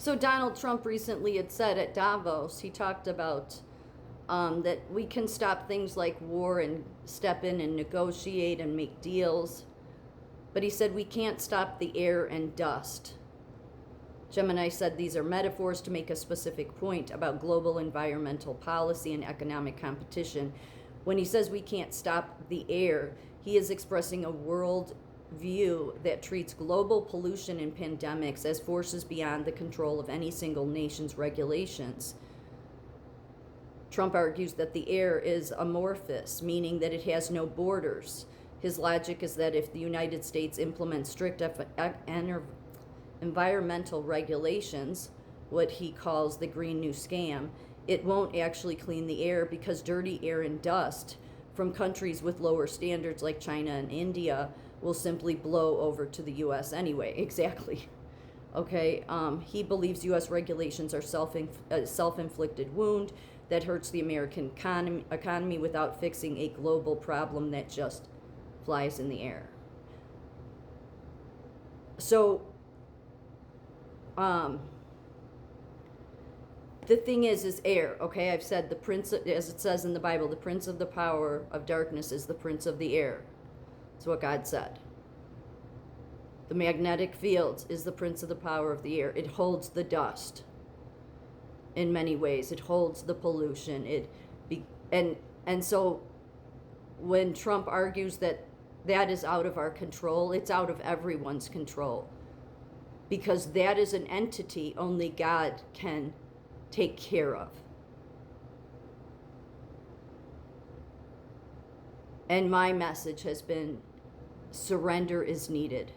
So Donald Trump recently had said at Davos, he talked about that we can stop things like war and step in and negotiate and make deals. But he said we can't stop the air and dust. Gemini said these are metaphors to make a specific point about global environmental policy and economic competition. When he says we can't stop the air, he is expressing a world view that treats global pollution and pandemics as forces beyond the control of any single nation's regulations. Trump argues that the air is amorphous, meaning that it has no borders. His logic is that if the United States implements strict environmental regulations, what he calls the Green New Scam, it won't actually clean the air because dirty air and dust from countries with lower standards like China and India will simply blow over to the U.S. anyway. Exactly. Okay, he believes U.S. regulations are self-inflicted wound that hurts the American economy without fixing a global problem that just flies in the air. So, the thing is air, okay? I've said the prince, as it says in the Bible, the prince of the power of darkness is the prince of the air. That's what God said. The magnetic field is the prince of the power of the air. It holds the dust in many ways. It holds the pollution. And so when Trump argues that that is out of our control, it's out of everyone's control. Because that is an entity only God can take care of. And my message has been surrender is needed.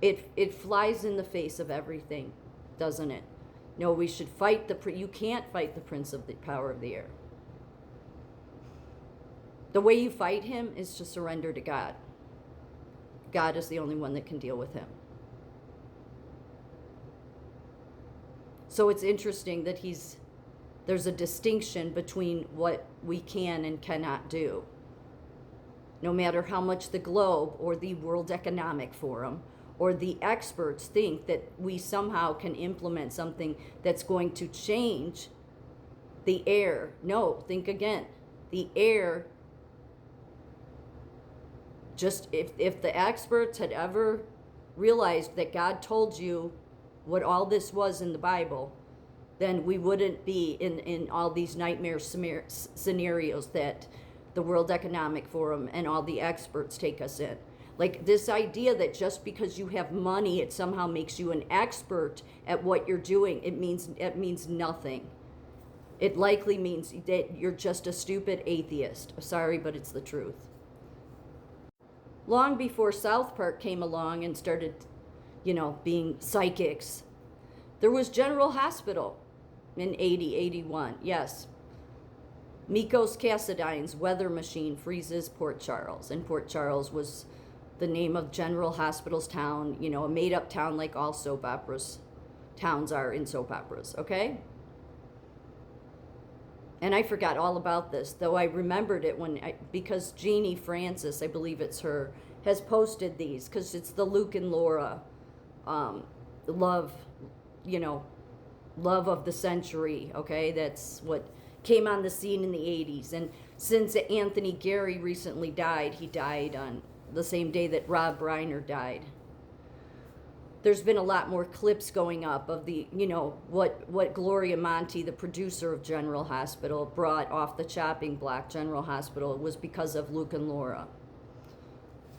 It flies in the face of everything, doesn't it? No, we should fight you can't fight the prince of the power of the air. The way you fight him is to surrender to God. God is the only one that can deal with him. So it's interesting that there's a distinction between what we can and cannot do. No matter how much the globe or the World Economic Forum or the experts think that we somehow can implement something that's going to change the air. No, think again. The air, just if the experts had ever realized that God told you what all this was in the Bible, then we wouldn't be in all these nightmare scenarios that the World Economic Forum and all the experts take us in. Like this idea that just because you have money, it somehow makes you an expert at what you're doing. It means nothing. It likely means that you're just a stupid atheist. Sorry, but it's the truth. Long before South Park came along and started, being psychics, there was General Hospital in 81. Yes. Mikos Cassadine's weather machine freezes Port Charles. And Port Charles was the name of General Hospital's town, a made-up town like all soap operas. Towns are in soap operas, okay? And I forgot all about this, though I remembered it because Jeannie Francis, I believe it's her, has posted these because it's the Luke and Laura love of the century, okay? That's what came on the scene in the 80s. And since Anthony Gary recently died, he died on the same day that Rob Reiner died. There's been a lot more clips going up of the, what Gloria Monty, the producer of General Hospital, brought off the chopping block. General Hospital was because of Luke and Laura.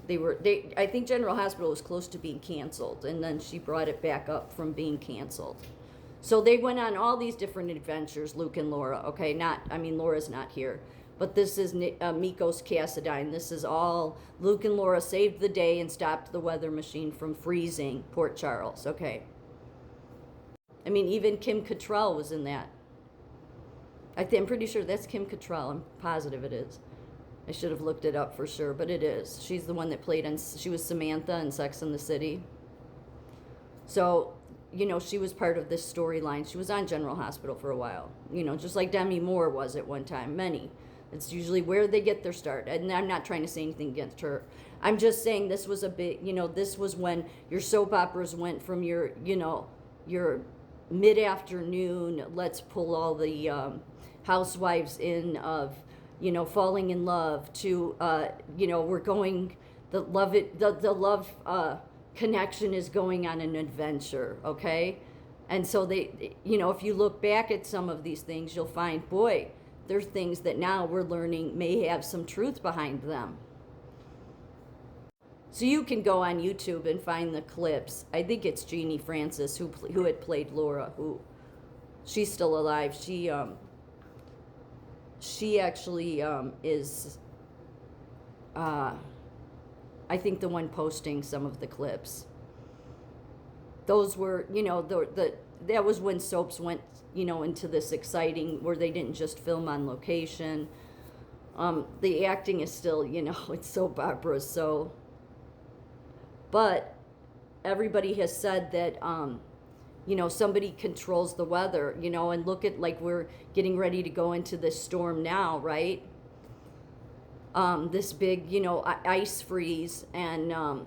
I think General Hospital was close to being canceled, and then she brought it back up from being canceled. So they went on all these different adventures, Luke and Laura, okay? Laura's not here. But this is Mikos Cassadine. This is all Luke and Laura saved the day and stopped the weather machine from freezing Port Charles, okay? Even Kim Cattrall was in that. I'm pretty sure that's Kim Cattrall. I'm positive it is. I should have looked it up for sure, but it is. She's the one that she was Samantha in Sex and the City. So, she was part of this storyline. She was on General Hospital for a while, just like Demi Moore was at one time, many. It's usually where they get their start. And I'm not trying to say anything against her. I'm just saying this was a bit, this was when your soap operas went from your mid-afternoon, let's pull all the housewives in of, falling in love to, we're going, the love connection is going on an adventure, okay? And so they, if you look back at some of these things, you'll find, boy, there's things that now we're learning may have some truth behind them. So you can go on YouTube and find the clips. I think it's Jeannie Francis who had played Laura, who she's still alive. She actually is I think the one posting some of the clips. Those were, that was when soaps went, into this exciting where they didn't just film on location. The acting is still, it's soap operas, so. But everybody has said that, somebody controls the weather, and look at, like, we're getting ready to go into this storm now, right? This big, ice freeze. And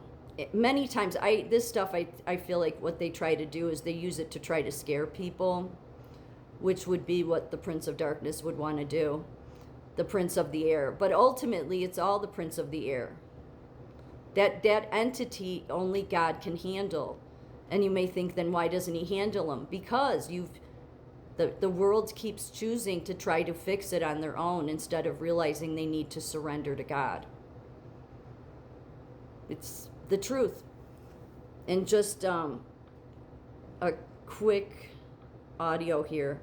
many times, this stuff, I feel like what they try to do is they use it to try to scare people, which would be what the Prince of Darkness would want to do, the Prince of the Air. But ultimately, it's all the Prince of the Air. That entity only God can handle. And you may think, then why doesn't he handle them? Because the world keeps choosing to try to fix it on their own instead of realizing they need to surrender to God. It's the truth. And just a quick audio here.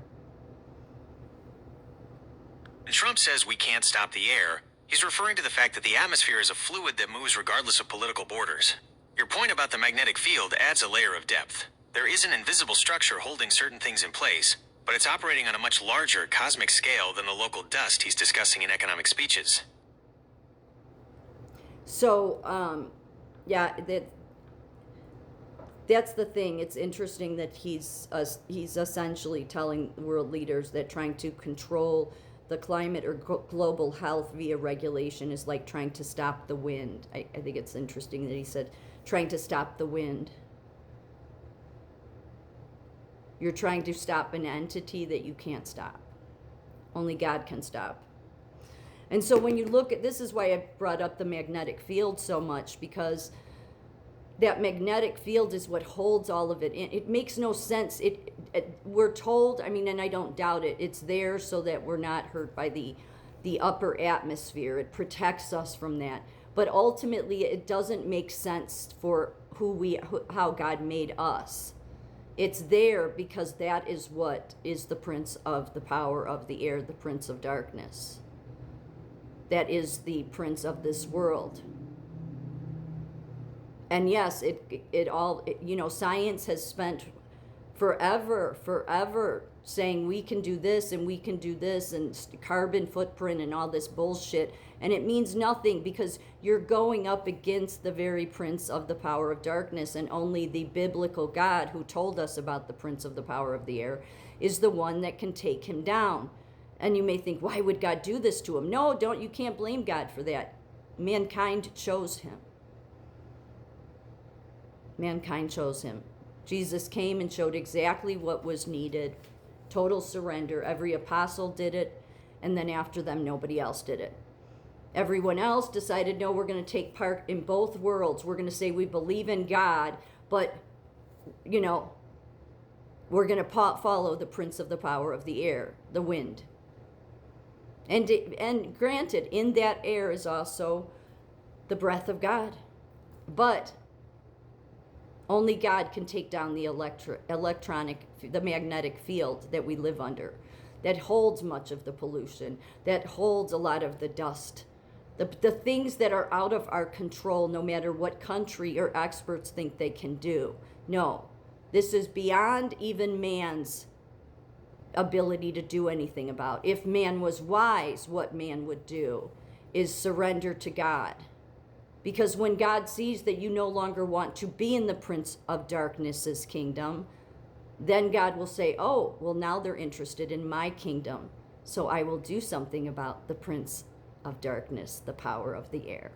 When Trump says we can't stop the air, he's referring to the fact that the atmosphere is a fluid that moves regardless of political borders. Your point about the magnetic field adds a layer of depth. There is an invisible structure holding certain things in place, but it's operating on a much larger cosmic scale than the local dust he's discussing in economic speeches. So, that's the thing. It's interesting that he's essentially telling world leaders that trying to control the climate or global health via regulation is like trying to stop the wind. I think it's interesting that he said trying to stop the wind. You're trying to stop an entity that you can't stop. Only God can stop. And so when you look at, this is why I brought up the magnetic field so much, because that magnetic field is what holds all of it in. It makes no sense. We're told, and I don't doubt it, it's there so that we're not hurt by the upper atmosphere. It protects us from that. But ultimately, it doesn't make sense for how God made us. It's there because that is what is the prince of the power of the air, the prince of darkness. That is the prince of this world. And yes, science has spent forever saying we can do this and we can do this and carbon footprint and all this bullshit. And it means nothing because you're going up against the very prince of the power of darkness, and only the biblical God who told us about the prince of the power of the air is the one that can take him down. And you may think, why would God do this to him? No, you can't blame God for that. Mankind chose him. Mankind chose him. Jesus came and showed exactly what was needed. Total surrender. Every apostle did it, and then after them, nobody else did it. Everyone else decided, no, we're going to take part in both worlds. We're going to say we believe in God, but, we're going to follow the prince of the power of the air, the wind. And granted, in that air is also the breath of God. But only God can take down the the magnetic field that we live under, that holds much of the pollution, that holds a lot of the dust, the things that are out of our control, no matter what country or experts think they can do. No, this is beyond even man's ability to do anything about. If man was wise, what man would do is surrender to God. Because when God sees that you no longer want to be in the prince of darkness's kingdom, then God will say, oh, well, now they're interested in my kingdom, so I will do something about the prince of darkness, the power of the air.